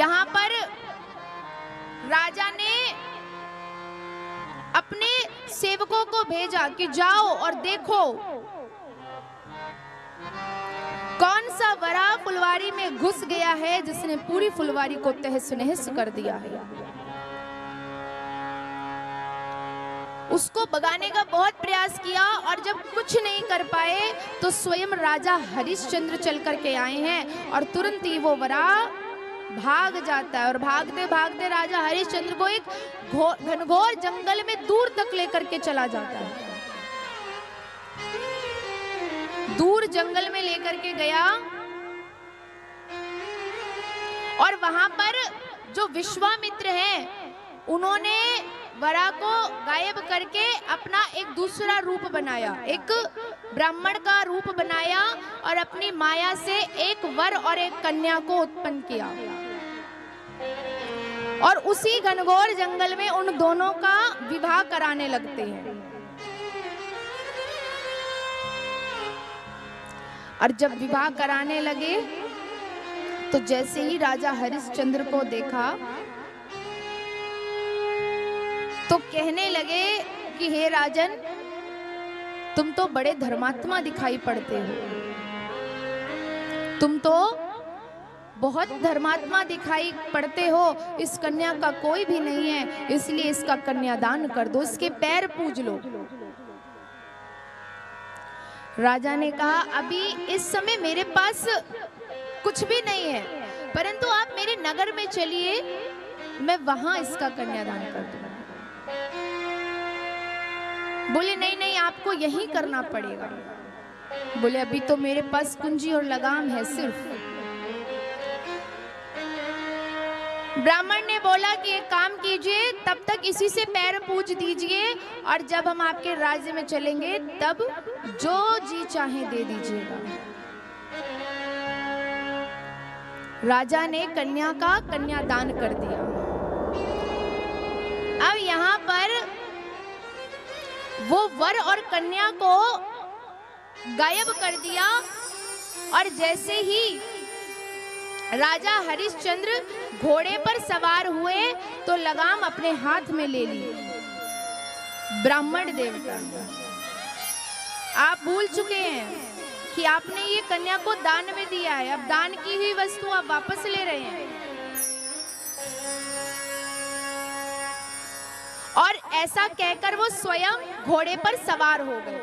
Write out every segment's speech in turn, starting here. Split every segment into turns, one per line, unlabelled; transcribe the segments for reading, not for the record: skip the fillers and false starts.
यहाँ पर राजा ने अपने सेवकों को भेजा कि जाओ और देखो कौन सा वरा फुलवारी में घुस गया है जिसने पूरी फुलवारी को तहस नहस कर दिया है। उसको भगाने का बहुत प्रयास किया और जब कुछ नहीं कर पाए तो स्वयं राजा हरिश्चंद्र चल करके आए हैं और तुरंत ही वो वरा भाग जाता है और भागते भागते राजा हरिश्चंद्र को एक घनघोर जंगल में दूर तक लेकर के चला जाता है। दूर जंगल में लेकर के गया और वहां पर जो विश्वामित्र हैं उन्होंने वरा को गायब करके अपना एक दूसरा रूप बनाया, एक ब्राह्मण का रूप बनाया और अपनी माया से एक वर और एक कन्या को उत्पन्न किया और उसी घनघोर जंगल में उन दोनों का विवाह कराने लगते हैं। और जब विवाह कराने लगे तो जैसे ही राजा हरिश्चंद्र को देखा तो कहने लगे कि हे राजन, तुम तो बड़े धर्मात्मा दिखाई पड़ते हो, तुम तो बहुत धर्मात्मा दिखाई पड़ते हो। इस कन्या का कोई भी नहीं है, इसलिए इसका कन्यादान कर दो, इसके पैर पूज लो। राजा ने कहा अभी इस समय मेरे पास कुछ भी नहीं है, परंतु आप मेरे नगर में चलिए, मैं वहां इसका कन्यादान कर दूंगा। बोले नहीं नहीं, आपको यही करना पड़ेगा। बोले अभी तो मेरे पास कुंजी और लगाम है सिर्फ। ब्राह्मण ने बोला कि एक काम कीजिए, तब तक इसी से पैर पूज दीजिए और जब हम आपके राज्य में चलेंगे तब जो जी चाहे दे दीजिएगा। राजा ने कन्या का कन्यादान कर दिया। अब यहाँ पर वो वर और कन्या को गायब कर दिया और जैसे ही राजा हरिश्चंद्र घोड़े पर सवार हुए तो लगाम अपने हाथ में ले ली। ब्राह्मण देवता, आप भूल चुके हैं कि आपने ये कन्या को दान में दिया है, अब दान की हुई वस्तु आप वापस ले रहे हैं। और ऐसा कहकर वो स्वयं घोड़े पर सवार हो गए।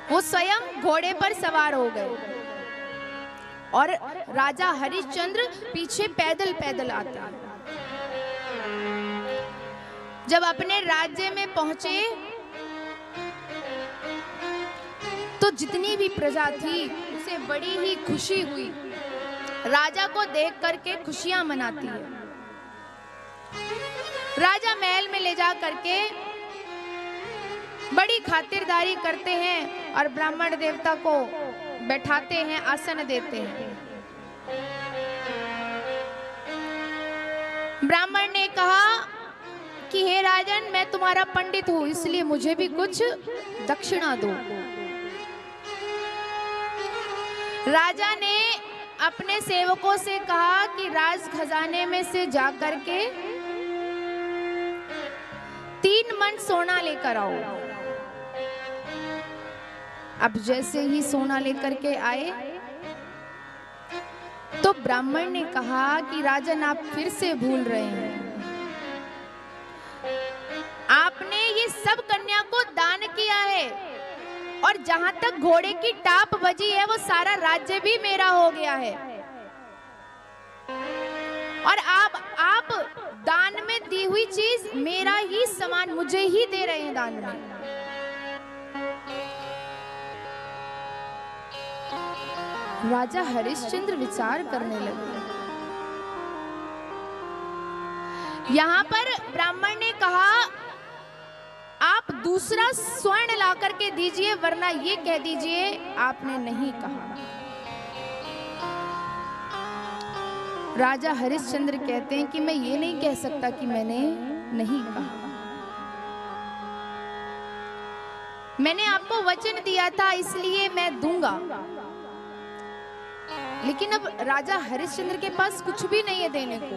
वो स्वयं घोड़े पर सवार हो गए और राजा हरिश्चंद्र पीछे पैदल पैदल आता। जब अपने राज्य में पहुंचे तो जितनी भी प्रजा थी उसे बड़ी ही खुशी हुई। राजा को देख करके खुशियां मनाती है। राजा महल में ले जा करके बड़ी खातिरदारी करते हैं और ब्राह्मण देवता को बैठाते हैं, आसन देते हैं। ब्राह्मण ने कहा कि हे राजन, मैं तुम्हारा पंडित हूं, इसलिए मुझे भी कुछ दक्षिणा दो। राजा ने अपने सेवकों से कहा कि राज खजाने में से जा करके 3 मन सोना लेकर आओ। अब जैसे ही सोना लेकर के आए तो ब्राह्मण ने कहा कि राजन, आप फिर से भूल रहे हैं, आपने ये सब कन्या को दान किया है और जहां तक घोड़े की टाप बजी है वो सारा राज्य भी मेरा हो गया है और आप दान में दी हुई चीज मेरा ही सामान मुझे ही दे रहे हैं दान में। राजा हरिश्चंद्र विचार करने लगे। यहाँ पर ब्राह्मण ने कहा आप दूसरा स्वर्ण ला करके दीजिए, वरना ये कह दीजिए आपने नहीं कहा। राजा हरिश्चंद्र कहते हैं कि मैं ये नहीं कह सकता कि मैंने नहीं कहा। मैंने आपको वचन दिया था इसलिए मैं दूंगा। लेकिन अब राजा हरिश्चंद्र के पास कुछ भी नहीं है देने को,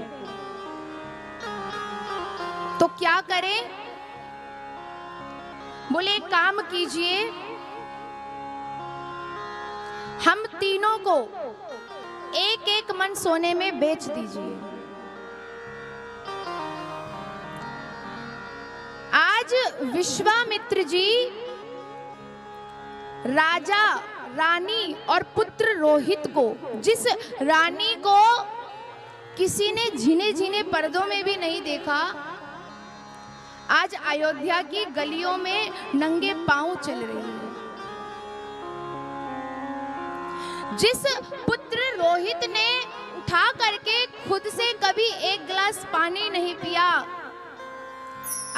तो क्या करें? बोले एक काम कीजिए, हम तीनों को एक एक मन सोने में बेच दीजिए। आज विश्वामित्र जी राजा, रानी और पुत्र रोहित को, जिस रानी को किसी ने झिने झिने पर्दों में भी नहीं देखा, आज अयोध्या की गलियों में नंगे पांव चल रही है। जिस पुत्र रोहित ने उठा करके खुद से कभी एक गिलास पानी नहीं पिया,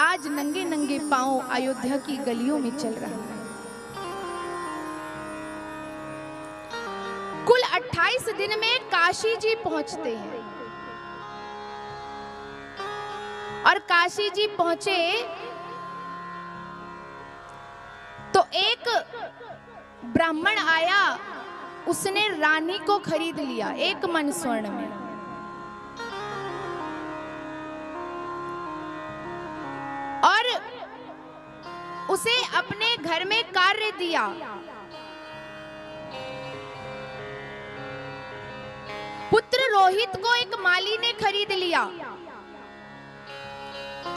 आज नंगे नंगे पांव अयोध्या की गलियों में चल रहा है। कुल 28 दिन में काशी जी पहुंचते हैं और काशी जी पहुंचे तो एक ब्राह्मण आया, उसने रानी को खरीद लिया 1 मन स्वर्ण में। और उसे अपने घर में कार्य दिया। पुत्र रोहित को एक माली ने खरीद लिया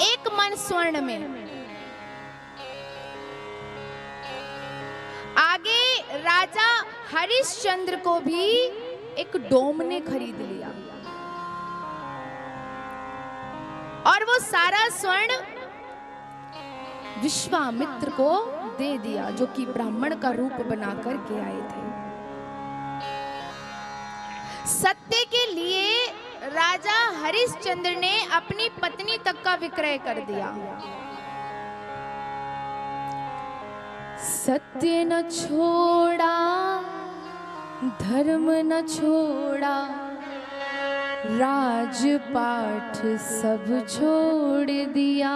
1 मन स्वर्ण में। आगे राजा हरिश्चंद्र को भी एक डोम ने खरीद लिया और वो सारा स्वर्ण विश्वामित्र को दे दिया, जो कि ब्राह्मण का रूप बनाकर के आए थे। सत्य के लिए राजा हरिश्चंद्र ने अपनी पत्नी तक का विक्रय कर दिया। सत्य न छोड़ा, धर्म न छोड़ा, राजपाट सब छोड़ दिया।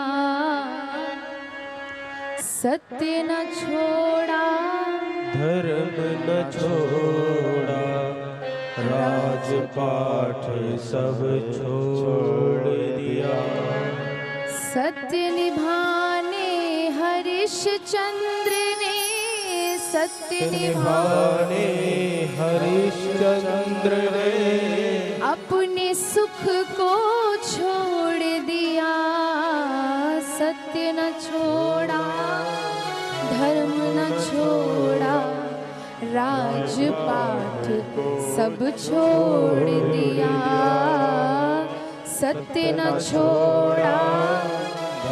सत्य न छोड़ा,
धर्म न छोड़ा, राजपाट सब छोड़ दिया।
सत्य निभाने हरिश्चंद्र ने, सत्य
निभाने हरिश्चंद्र ने
अपने सुख को छोड़ दिया। सत्य न छोड़ा, धर्म न छोड़ा, राजपाट सब छोड़ दिया। सत्य न छोड़ा,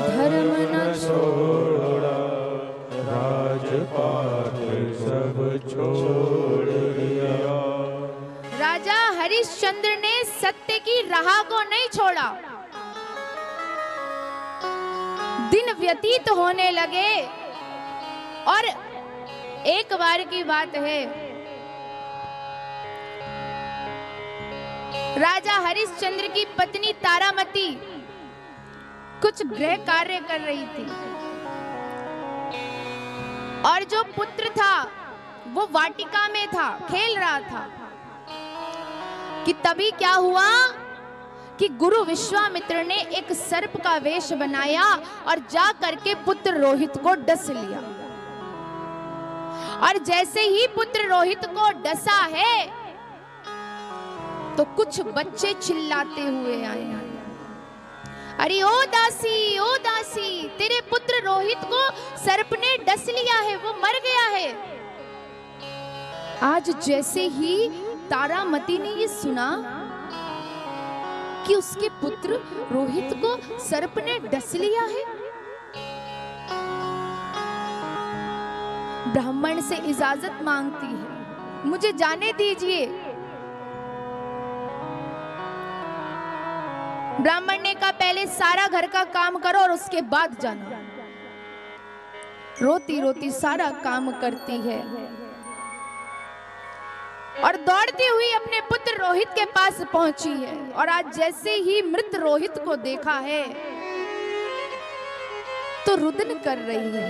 धर्म न छोड़ा,
राजपाट सब छोड़ दिया।
राजा हरिश्चंद्र ने सत्य की राह को नहीं छोड़ा। दिन व्यतीत होने लगे और एक बार की बात है, राजा हरिश्चंद्र की पत्नी तारामती कुछ गृह कार्य कर रही थी और जो पुत्र था वो वाटिका में था, खेल रहा था कि तभी क्या हुआ कि गुरु विश्वामित्र ने एक सर्प का वेश बनाया और जा करके पुत्र रोहित को डस लिया। और जैसे ही पुत्र रोहित को डसा है तो कुछ बच्चे चिल्लाते हुए आए, अरे ओ दासी, तेरे पुत्र रोहित को सर्प ने डस लिया है, वो मर गया है। आज जैसे ही तारामती ने ये सुना कि उसके पुत्र रोहित को सर्प ने डस लिया है, ब्राह्मण से इजाजत मांगती है, मुझे जाने दीजिए। ब्राह्मण ने कहा पहले सारा घर का काम करो और उसके बाद जाना। रोती रोती सारा काम करती है और दौड़ती हुई अपने पुत्र रोहित के पास पहुंची है। और आज जैसे ही मृत रोहित को देखा है तो रुदन कर रही है,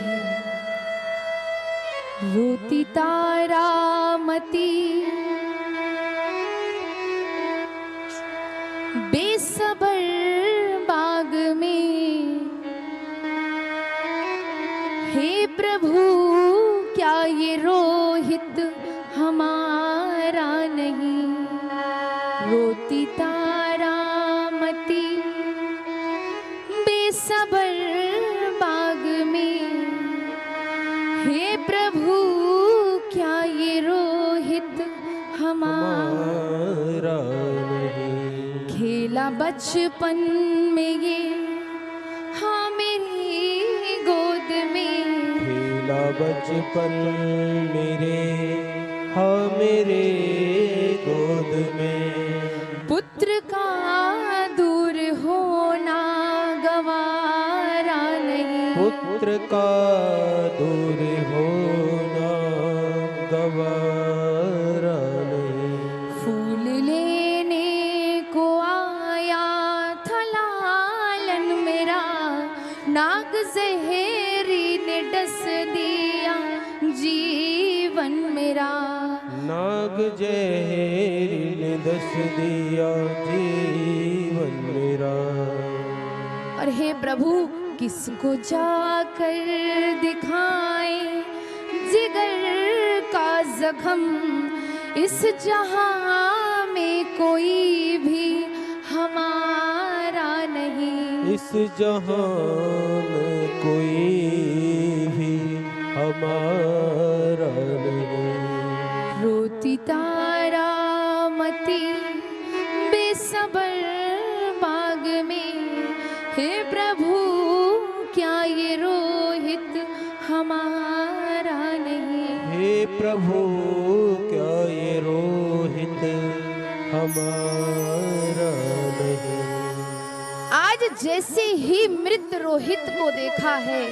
रोती तारामती बेसबर बाग में, हे प्रभु क्या ये रोहित हमारा नहीं। रोती तारामती बेसबर बाग में, हे प्रभु क्या ये रोहित हमारा
नहीं।
खेला बचपन में ये हाँ मेरी गोद में।
खेला बचपन मेरे हाँ मेरे गोद में।
पुत्र का दूर होना गवारा नहीं।
पुत्र का दूर होना गवारा नहीं।
फूल लेने को आया था लालन मेरा, नाग जहरी ने डस दिया जीवन मेरा।
नाग जहरी ने डस दिया जीवन मेरा।
और हे प्रभु किसको जाकर दिखाए जिगर का जख्म, इस जहां में कोई भी हमारा नहीं।
इस जहां में कोई भी हमारा नहीं।
रोती तारामती बेसबर बाग में, हे प्रभु क्या ये रोहित हमारा नहीं।
हे प्रभु क्या ये रोहित हमारा नहीं।
आज जैसे ही मृत रोहित को देखा है,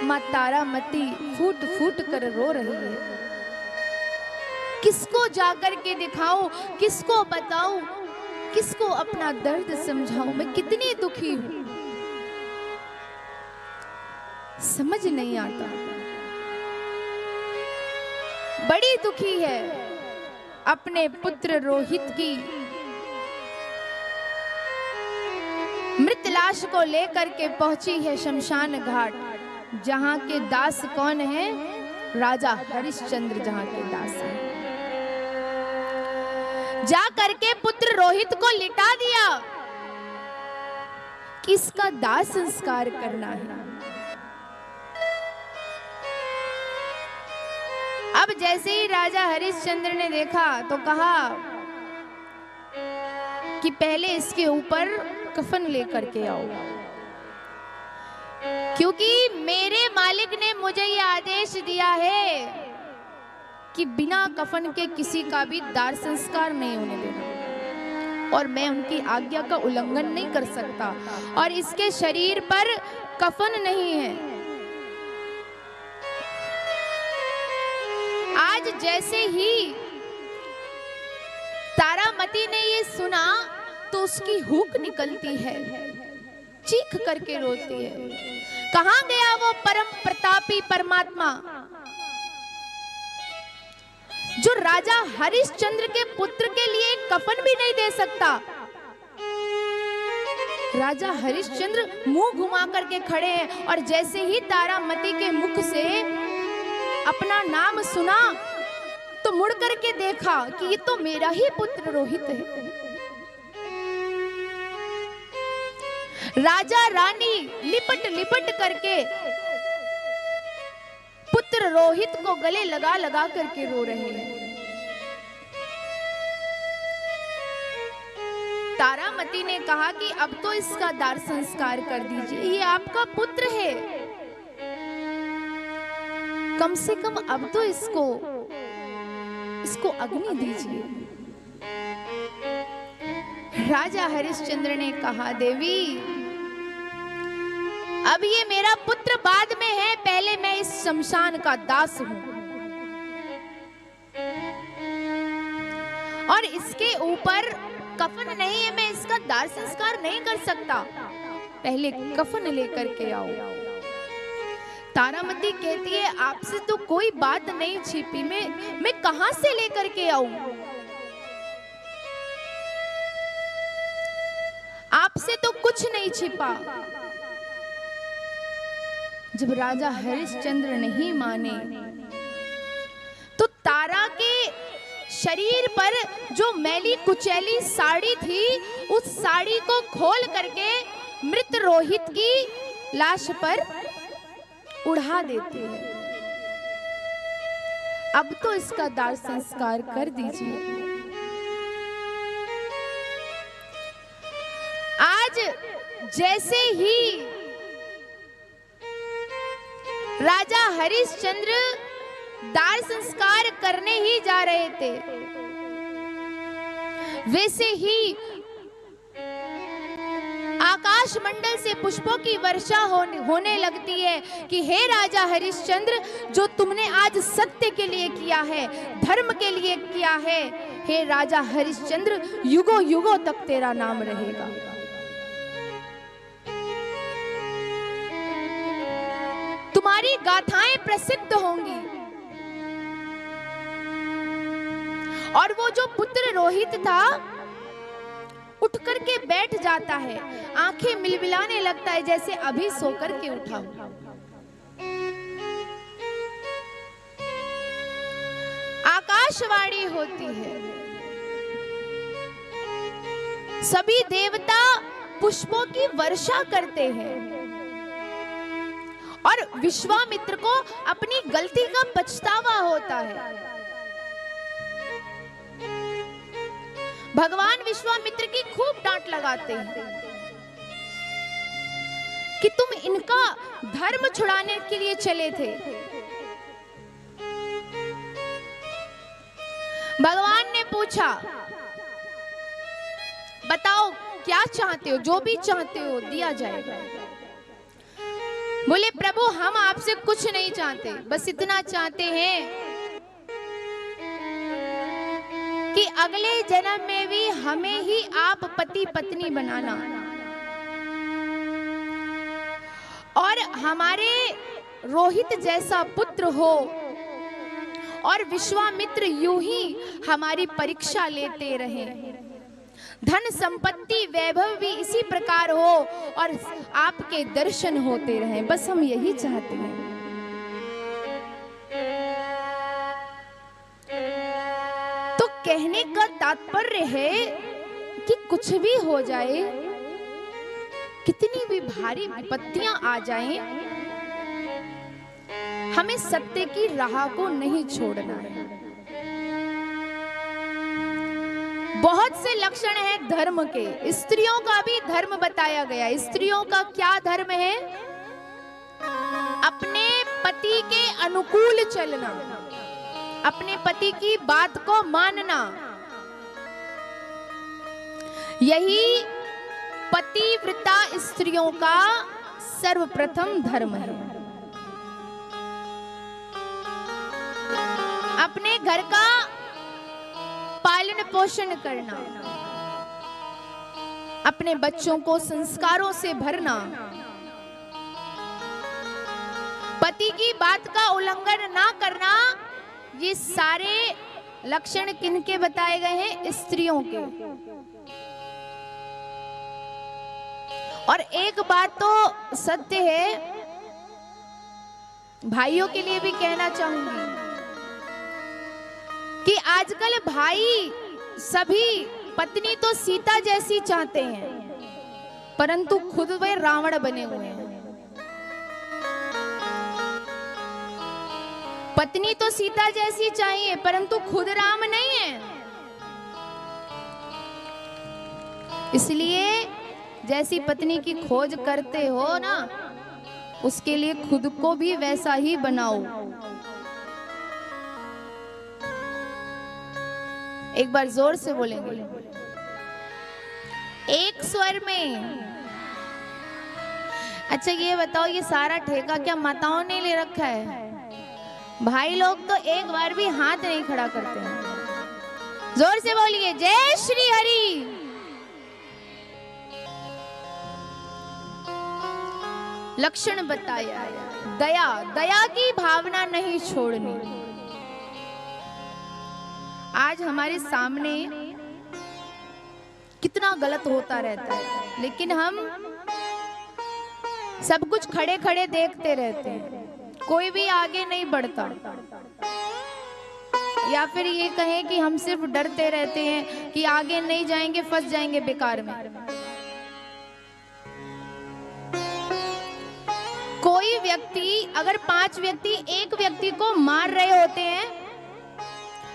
माँ तारामती फूट फूट कर रो रही है। किसको जाकर के दिखाऊं, किसको बताऊं, किसको अपना दर्द समझाऊं, मैं कितनी दुखी हूं, समझ नहीं आता। बड़ी दुखी है अपने पुत्र रोहित की मृत लाश को लेकर के पहुंची है शमशान घाट, जहां के दास कौन है? राजा हरिश्चंद्र जहां के दास हैं। जा करके पुत्र रोहित को लिटा दिया कि इसका दाह संस्कार करना है। अब जैसे ही राजा हरिश्चंद्र ने देखा तो कहा कि पहले इसके ऊपर कफन लेकर के आओ, क्योंकि मेरे मालिक ने मुझे यह आदेश दिया है कि बिना कफन के किसी का भी दाह संस्कार नहीं होने देना, और मैं उनकी आज्ञा का उल्लंघन नहीं कर सकता, और इसके शरीर पर कफन नहीं है। आज जैसे ही तारामती ने ये सुना तो उसकी हुक निकलती है, चीख करके रोती है। कहां गया वो परम प्रतापी परमात्मा जो राजा हरिश्चंद्र के पुत्र के लिए कफन भी नहीं दे सकता? राजा हरिश्चंद्र मुंह घुमा करके खड़े हैं, और जैसे ही तारामती के मुख से अपना नाम सुना तो मुड़ करके देखा कि ये तो मेरा ही पुत्र रोहित है। राजा रानी लिपट लिपट करके पुत्र रोहित को गले लगा लगा करके रो रहे हैं। तारामती ने कहा कि अब तो इसका दाह संस्कार कर दीजिए, ये आपका पुत्र है, कम से कम अब तो इसको अग्नि दीजिए। राजा हरिश्चंद्र ने कहा, देवी अब ये मेरा पुत्र बाद में है, पहले मैं इस शमशान का दास हूं, और इसके ऊपर कफन नहीं है, मैं इसका दाह संस्कार नहीं कर सकता, पहले कफन लेकर के आओ। तारामती कहती है आपसे तो कोई बात नहीं छिपी, मैं कहां से लेकर के आऊं? आपसे तो कुछ नहीं छिपा। जब राजा हरिश्चंद्र नहीं माने तो तारा के शरीर पर जो मैली कुचैली साड़ी थी उस साड़ी को खोल करके मृत रोहित की लाश पर उड़ा देते हैं। अब तो इसका दाह संस्कार कर दीजिए। आज जैसे ही राजा हरिश्चंद्र दाह संस्कार करने ही जा रहे थे, वैसे ही आकाश मंडल से पुष्पों की वर्षा होने लगती है कि हे राजा हरिश्चंद्र, जो तुमने आज सत्य के लिए किया है, धर्म के लिए किया है, हे राजा हरिश्चंद्र, युगों युगों तक तेरा नाम रहेगा। तुम्हारी गाथाएं प्रसिद्ध होंगी। और वो जो पुत्र रोहित था उठ करके बैठ जाता है, आंखें मिलमिलाने लगता है जैसे अभी सोकर के उठा हो। आकाशवाणी होती है, सभी देवता पुष्पों की वर्षा करते हैं और विश्वामित्र को अपनी गलती का पछतावा होता है। भगवान विश्वामित्र की खूब डांट लगाते हैं कि तुम इनका धर्म छुड़ाने के लिए चले थे। भगवान ने पूछा, बताओ क्या चाहते हो? जो भी चाहते हो दिया जाएगा। बोले प्रभु, हम आपसे कुछ नहीं चाहते, बस इतना चाहते हैं कि अगले जन्म में भी हमें ही आप पति पत्नी बनाना और हमारे रोहित जैसा पुत्र हो और विश्वामित्र यूं ही हमारी परीक्षा लेते रहे, धन संपत्ति वैभव भी इसी प्रकार हो और आपके दर्शन होते रहे, बस हम यही चाहते हैं। तो कहने का तात्पर्य है कि कुछ भी हो जाए, कितनी भी भारी विपत्तियां आ जाएं, हमें सत्य की राह को नहीं छोड़ना है। बहुत से लक्षण हैं धर्म के। स्त्रियों का भी धर्म बताया गया। स्त्रियों का क्या धर्म है? अपने पति के अनुकूल चलना, अपने पति की बात को मानना, यही पतिव्रता स्त्रियों का सर्वप्रथम धर्म है। अपने घर का पालन पोषण करना, अपने बच्चों को संस्कारों से भरना, पति की बात का उल्लंघन ना करना, ये सारे लक्षण किनके बताए गए हैं? स्त्रियों के। और एक बात तो सत्य है, भाइयों के लिए भी कहना चाहूंगी कि आजकल भाई सभी पत्नी तो सीता जैसी चाहते हैं, परंतु खुद वे रावण बने हुए हैं। पत्नी तो सीता जैसी चाहिए, परंतु खुद राम नहीं है। इसलिए जैसी पत्नी की खोज करते हो ना, उसके लिए खुद को भी वैसा ही बनाओ। एक बार जोर से बोलेंगे, एक स्वर में। अच्छा ये बताओ, ये सारा ठेका क्या माताओं ने ले रखा है? भाई लोग तो एक बार भी हाथ नहीं खड़ा करते हैं। जोर से बोलिए, जय श्री हरि। लक्षण बताया है। दया, दया की भावना नहीं छोड़नी। आज हमारे सामने कितना गलत होता रहता है, लेकिन हम सब कुछ खड़े खड़े देखते रहते हैं, कोई भी आगे नहीं बढ़ता। या फिर ये कहें कि हम सिर्फ डरते रहते हैं कि आगे नहीं जाएंगे, फंस जाएंगे बेकार में। कोई व्यक्ति, अगर 5 व्यक्ति एक व्यक्ति को मार रहे होते हैं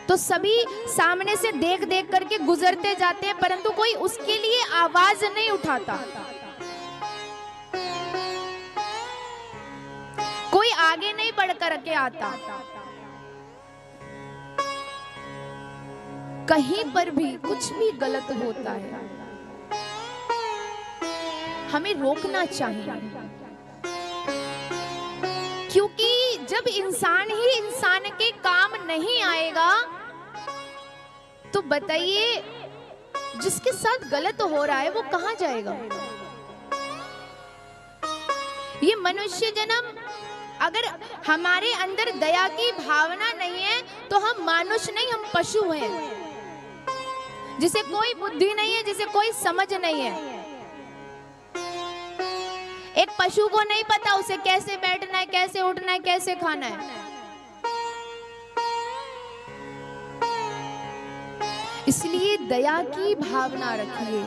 तो सभी सामने से देख देख करके गुजरते जाते हैं, परंतु कोई उसके लिए आवाज नहीं उठाता। कोई आगे नहीं बढ़ करके आता। कहीं पर भी कुछ भी गलत होता है, हमें रोकना चाहिए, क्योंकि जब इंसान ही इंसान के काम नहीं आएगा तो बताइए जिसके साथ गलत हो रहा है वो कहां जाएगा। ये मनुष्य जन्म, अगर हमारे अंदर दया की भावना नहीं है तो हम मानुष नहीं, हम पशु हैं, जिसे कोई बुद्धि नहीं है, जिसे कोई समझ नहीं है। एक पशु को नहीं पता उसे कैसे बैठना है, कैसे उठना है, कैसे खाना है। इसलिए दया की भावना रखिए।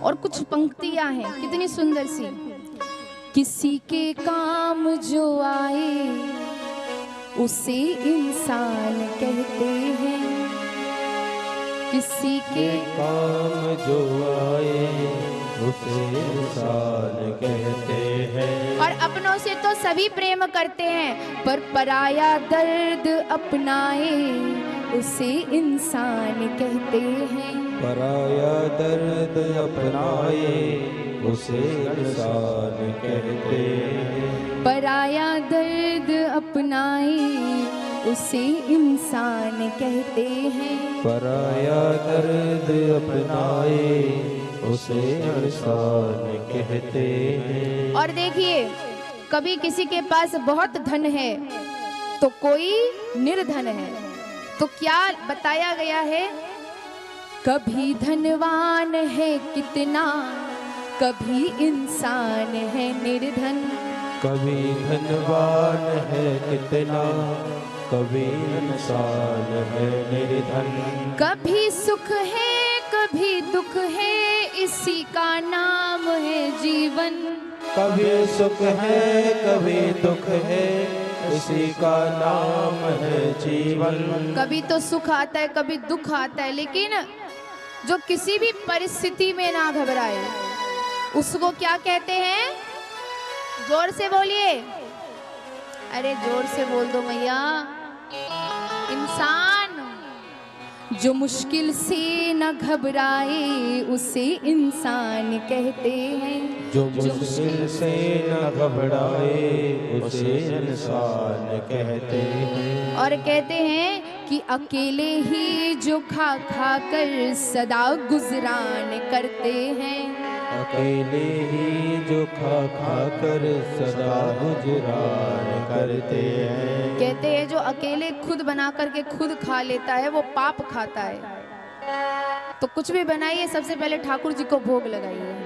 और कुछ पंक्तियां हैं कितनी सुंदर सी। किसी के काम जो आए उसे इंसान कहते हैं, किसी के
काम जो आए उसे इंसान कहते हैं।
और अपनों से तो सभी प्रेम करते हैं, पर पराया दर्द अपनाए उसे इंसान कहते हैं।
पराया दर्द अपनाए उसे इंसान कहते हैं।
पराया दर्द अपनाए उसे इंसान कहते हैं।
पराया दर्द अपनाए उसे इंसान कहते हैं।
और देखिए, कभी किसी के पास बहुत धन है तो कोई निर्धन है, तो क्या बताया गया है, कभी धनवान है कितना, कभी इंसान है निर्धन।
कभी धनवान है कितना, कभी इंसान है निर्धन।
कभी सुख है कभी दुख है, इसी का नाम है जीवन।
कभी सुख है कभी दुख है, इसी का नाम है जीवन।
कभी तो सुख आता है, कभी दुख आता है, लेकिन जो किसी भी परिस्थिति में ना घबराए उसको क्या कहते हैं? जोर से बोलिए, अरे जोर से बोल दो मैया। इंसान जो मुश्किल से न घबराए उसे इंसान कहते हैं।
जो मुश्किल से न घबराए उसे इंसान कहते हैं।
और कहते हैं कि अकेले ही जो खा खा कर सदा गुजरान करते हैं।
अकेले ही जो खा खा कर सदा गुजरान करते हैं।
कहते हैं जो अकेले खुद बना करके खुद खा लेता है वो पाप खाता है। तो कुछ भी बनाइए, सबसे पहले ठाकुर जी को भोग लगाइए।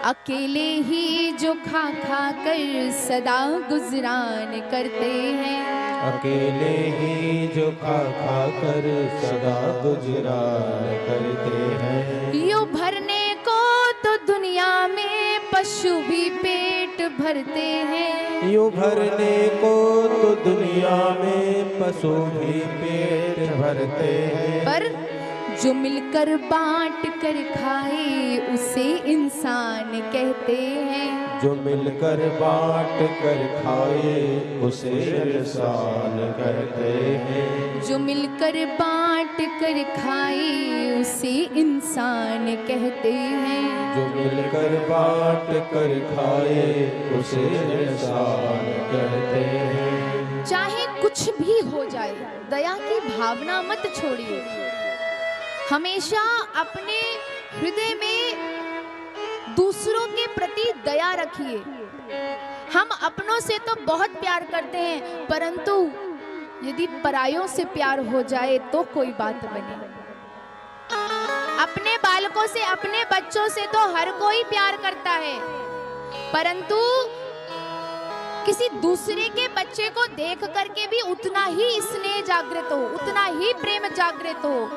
अकेले ही जो खा खा कर सदा गुजरान करते हैं।
अकेले ही जो खा खा कर सदा गुजरान करते हैं।
यूं भरने को तो दुनिया में पशु भी पेट भरते हैं।
यूं भरने को तो दुनिया में पशु भी पेट भरते हैं।
पर जो मिलकर बांट कर खाए उसे इंसान कहते हैं।
जो मिलकर बांट कर खाए उसे इंसान कहते हैं।
जो मिलकर बांट कर खाए उसे इंसान कहते हैं।
जो मिलकर बांट कर खाए उसे इंसान कहते हैं।
चाहे कुछ भी हो जाए, दया की भावना मत छोड़िए। हमेशा अपने हृदय में दूसरों के प्रति दया रखिए। हम अपनों से तो बहुत प्यार करते हैं, परंतु यदि परायों से प्यार हो जाए तो कोई बात बने। अपने बालकों से, अपने बच्चों से तो हर कोई प्यार करता है, परंतु किसी दूसरे के बच्चे को देख करके भी उतना ही स्नेह जागृत हो, उतना ही प्रेम जागृत हो,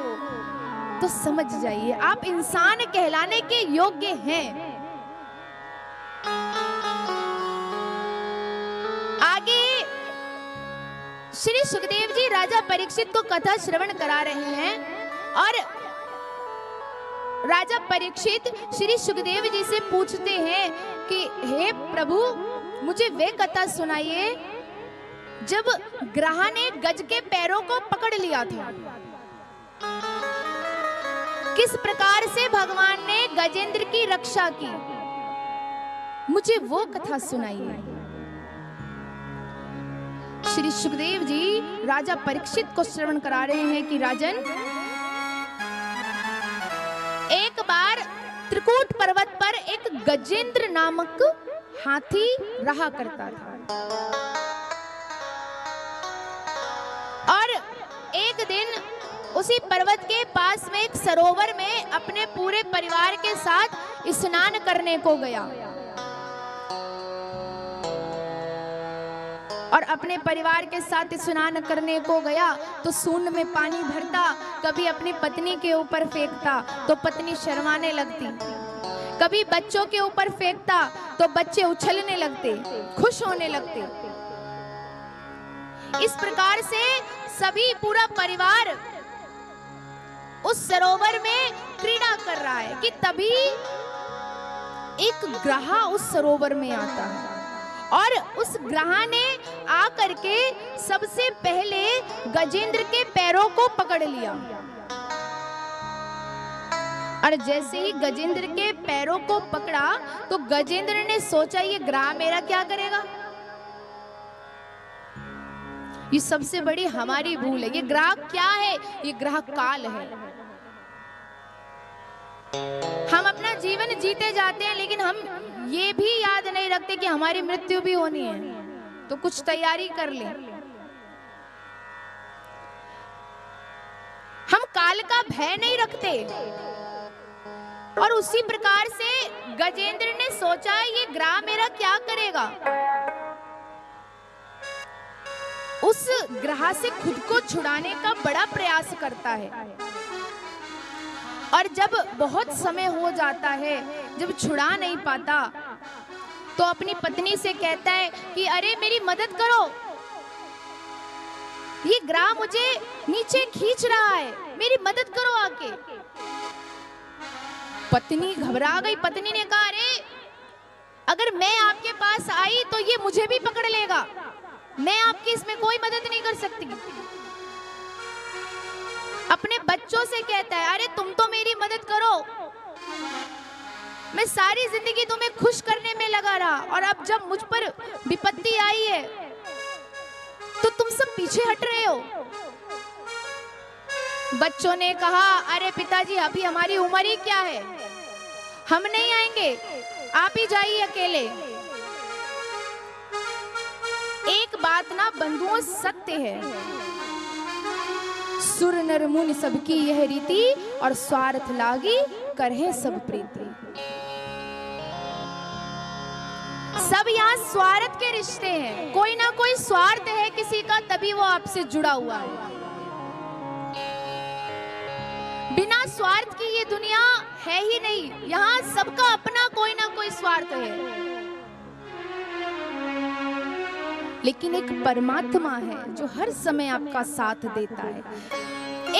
तो समझ जाइए आप इंसान कहलाने के योग्य हैं। आगे श्री सुखदेव जी राजा परीक्षित को कथा श्रवण करा रहे हैं और राजा परीक्षित श्री सुखदेव जी से पूछते हैं कि हे प्रभु, मुझे वे कथा सुनाइए जब ग्रह ने गज के पैरों को पकड़ लिया था। किस प्रकार से भगवान ने गजेंद्र की रक्षा की, मुझे वो कथा सुनाइए। श्री सुखदेव जी राजा परीक्षित को श्रवण करा रहे हैं कि राजन, एक बार त्रिकूट पर्वत पर एक गजेंद्र नामक हाथी रहा करता था और एक दिन उसी पर्वत के पास में एक सरोवर में अपने पूरे परिवार के साथ स्नान करने को गया और अपने परिवार के साथ स्नान करने को गया तो सूंड में पानी भरता, कभी अपनी पत्नी के ऊपर फेंकता तो पत्नी शर्माने लगती, कभी बच्चों के ऊपर फेंकता तो बच्चे उछलने लगते, खुश होने लगते। इस प्रकार से सभी पूरा परिवार उस सरोवर में क्रीड़ा कर रहा है कि तभी एक ग्रह उस सरोवर में आता है और उस ग्रह ने आकर के सबसे पहले गजेंद्र के पैरों को पकड़ लिया और जैसे ही गजेंद्र के पैरों को पकड़ा तो गजेंद्र ने सोचा ये ग्रह मेरा क्या करेगा। ये सबसे बड़ी हमारी भूल है। ये ग्रह क्या है? ये ग्रह काल है। हम अपना जीवन जीते जाते हैं लेकिन हम ये भी याद नहीं रखते कि हमारी मृत्यु भी होनी है, तो कुछ तैयारी कर लें। हम काल का भय नहीं रखते और उसी प्रकार से गजेंद्र ने सोचा ये ग्रह मेरा क्या करेगा। उस ग्रह से खुद को छुड़ाने का बड़ा प्रयास करता है और जब बहुत समय हो जाता है, जब छुड़ा नहीं पाता तो अपनी पत्नी से कहता है कि अरे मेरी मदद करो, ये ग्रह मुझे नीचे खींच रहा है, मेरी मदद करो आके। पत्नी घबरा गई। पत्नी ने कहा अरे अगर मैं आपके पास आई तो ये मुझे भी पकड़ लेगा, मैं आपकी इसमें कोई मदद नहीं कर सकती। अपने बच्चों से कहता है अरे तुम तो मेरी मदद करो, मैं सारी जिंदगी तुम्हें खुश करने में लगा रहा और अब जब मुझ पर विपत्ति आई है तो तुम सब पीछे हट रहे हो। बच्चों ने कहा अरे पिताजी अभी हमारी उम्र ही क्या है, हम नहीं आएंगे, आप ही जाइए अकेले। एक बात ना बंधुओं सत्य है, सुर नर मुनि सबकी यह रीति और स्वार्थ लागी करहे सब प्रीति। सब यहाँ स्वार्थ के रिश्ते हैं, कोई ना कोई स्वार्थ है किसी का, तभी वो आपसे जुड़ा हुआ है। बिना स्वार्थ की ये दुनिया है ही नहीं, यहाँ सबका अपना कोई ना कोई स्वार्थ है। लेकिन एक परमात्मा है जो हर समय आपका साथ देता है।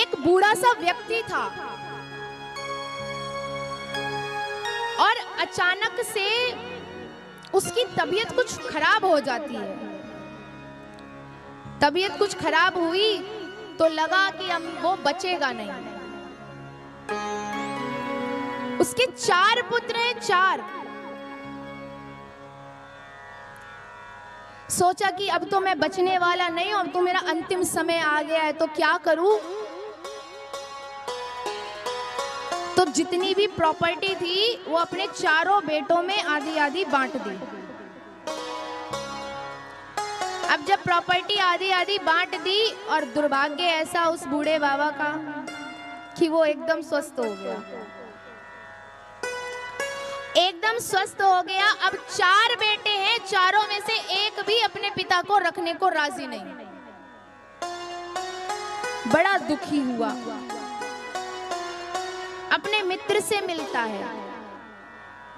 एक बूढ़ा सा व्यक्ति था और अचानक से उसकी तबीयत कुछ खराब हो जाती है। तबीयत कुछ खराब हुई तो लगा कि हम वो बचेगा नहीं। उसके 4 पुत्र हैं, 4। सोचा कि अब तो मैं बचने वाला नहीं हूं, अब तो मेरा अंतिम समय आ गया है, तो क्या करूं। तो जितनी भी प्रॉपर्टी थी वो अपने चारों बेटों में आधी आधी बांट दी। अब जब प्रॉपर्टी आधी आधी बांट दी और दुर्भाग्य ऐसा उस बूढ़े बाबा का कि वो एकदम स्वस्थ हो गया, एकदम स्वस्थ हो गया। अब 4 बेटे हैं, चारों में से एक भी अपने पिता को रखने को राजी नहीं। बड़ा दुखी हुआ, अपने मित्र से मिलता है,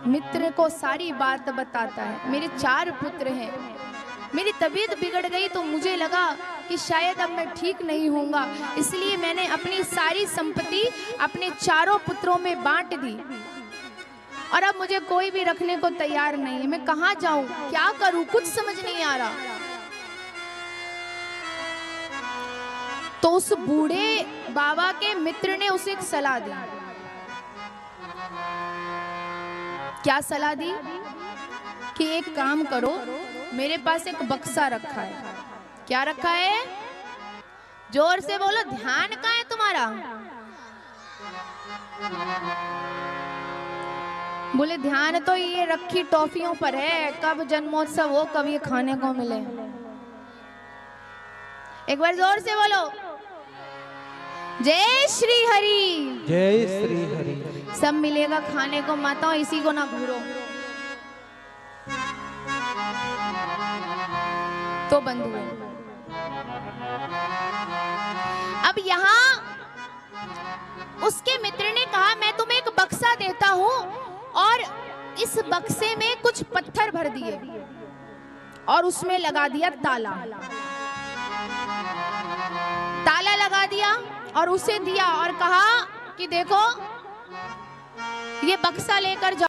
मित्र को सारी बात बताता है। मेरे 4 पुत्र हैं, मेरी तबीयत बिगड़ गई तो मुझे लगा कि शायद अब मैं ठीक नहीं होऊंगा, इसलिए मैंने अपनी सारी संपत्ति अपने चारों पुत्रों में बांट दी और अब मुझे कोई भी रखने को तैयार नहीं है। मैं कहाँ जाऊं, क्या करूं, कुछ समझ नहीं आ रहा। तो उस बूढ़े बाबा के मित्र ने उसे एक सलाह दी। क्या सलाह दी कि एक काम करो, मेरे पास एक बक्सा रखा है। क्या रखा है? जोर से बोलो, ध्यान कहाँ है तुम्हारा? बोले ध्यान तो ये रखी टॉफियों पर है, कब जन्मोत्सव हो कब ये खाने को मिले। एक बार जोर से बोलो, जय श्री हरि।
जय श्री हरि।
सब मिलेगा खाने को, माताओं इसी को ना घूरो। तो बंधुओं, अब यहाँ उसके मित्र ने कहा मैं तुम्हें एक बक्सा देता हूं और इस बक्से में कुछ पत्थर भर दिए और उसमें लगा दिया ताला। ताला लगा दिया और उसे दिया और कहा कि देखो ये बक्सा लेकर जाओ।